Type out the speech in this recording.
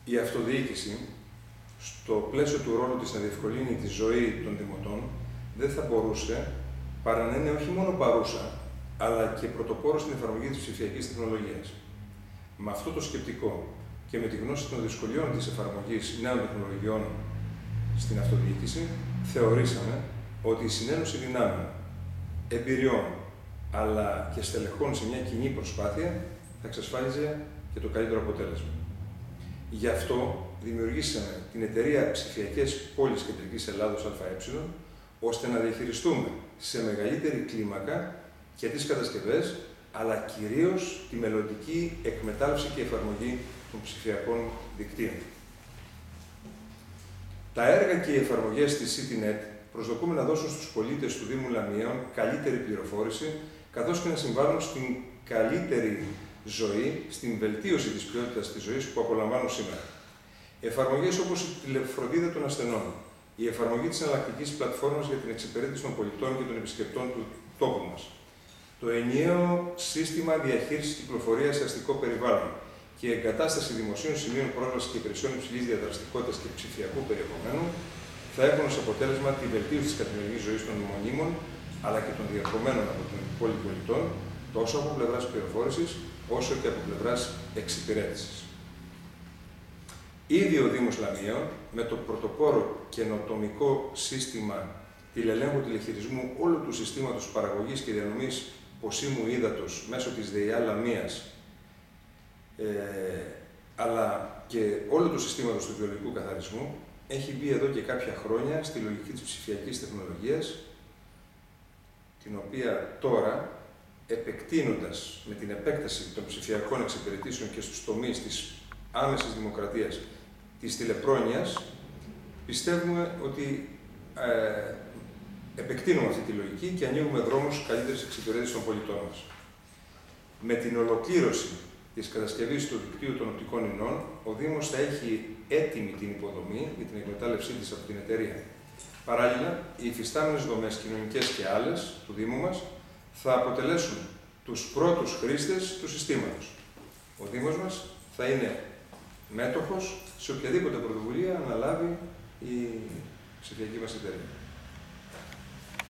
Η αυτοδιοίκηση, στο πλαίσιο του ρόλου της να διευκολύνει τη ζωή των δημοτών, δεν θα μπορούσε παρά να είναι όχι μόνο παρούσα, αλλά και πρωτοπόρο στην εφαρμογή της ψηφιακής τεχνολογίας. Με αυτό το σκεπτικό και με τη γνώση των δυσκολιών της εφαρμογής νέων τεχνολογιών στην αυτοδιοίκηση, θεωρήσαμε ότι η συνένωση δυνάμεων, εμπειριών, αλλά και στελεχών σε μια κοινή προσπάθεια θα εξασφάλιζε και το καλύτερο αποτέλεσμα. Γι' αυτό δημιουργήσαμε την εταιρεία Ψηφιακές Πόλεις Κεντρικής Ελλάδος ΑΕ, ώστε να διαχειριστούμε σε μεγαλύτερη κλίμακα και τις κατασκευές, αλλά κυρίως τη μελλοντική εκμετάλλευση και εφαρμογή των ψηφιακών δικτύων. Τα έργα και οι εφαρμογές της CityNet προσδοκούμε να δώσουν στους πολίτες του Δήμου Λαμιαίων καλύτερη πληροφόρηση, καθώς και να συμβάλλουν στην καλύτερη ζωή, στην βελτίωση της ποιότητας της ζωής που απολαμβάνουν σήμερα. Εφαρμογές όπως η τηλεφροντίδα των ασθενών, η εφαρμογή της εναλλακτικής πλατφόρμας για την εξυπηρέτηση των πολιτών και των επισκεπτών του τόπου μας, το ενιαίο σύστημα διαχείρισης κυκλοφορίας σε αστικό περιβάλλον και η εγκατάσταση δημοσίων σημείων πρόσβασης και υπηρεσιών υψηλής διαδραστικότητας και ψηφιακού περιεχομένου θα έχουν ως αποτέλεσμα τη βελτίωση της καθημερινής ζωής των μονίμων αλλά και των διερχομένων από την πόλη πολιτών, τόσο από πλευράς πληροφόρησης όσο και από πλευράς εξυπηρέτησης. Ήδη ο Δήμος Λαμιαίων, με το πρωτοπόρο καινοτομικό σύστημα τηλελέγχου τηλεχειρισμού όλου του συστήματος παραγωγής και διανομής ποσίμου ύδατος μέσω της ΔΕΙΑ Λαμίας, αλλά και όλου του συστήματος του βιολογικού καθαρισμού, έχει μπει εδώ και κάποια χρόνια στη λογική της ψηφιακής τεχνολογίας, την οποία τώρα, επεκτείνοντας με την επέκταση των ψηφιακών εξυπηρετήσεων και στους τομείς της άμεσης δημοκρατίας, της τηλεπρόνοιας, πιστεύουμε ότι επεκτείνουμε αυτή τη λογική και ανοίγουμε δρόμους καλύτερης εξυπηρέτησης των πολιτών μας. Με την ολοκλήρωση της κατασκευής του δικτύου των οπτικών ινών, ο Δήμος θα έχει έτοιμη την υποδομή για την εκμετάλλευσή της από την εταιρεία. Παράλληλα, οι υφιστάμενες δομές κοινωνικές και άλλες του Δήμου μας θα αποτελέσουν τους πρώτους χρήστες του συστήματος. Ο Δήμος μας θα είναι μέτοχος σε οποιαδήποτε πρωτοβουλία αναλάβει η ψηφιακή μας εταιρεία.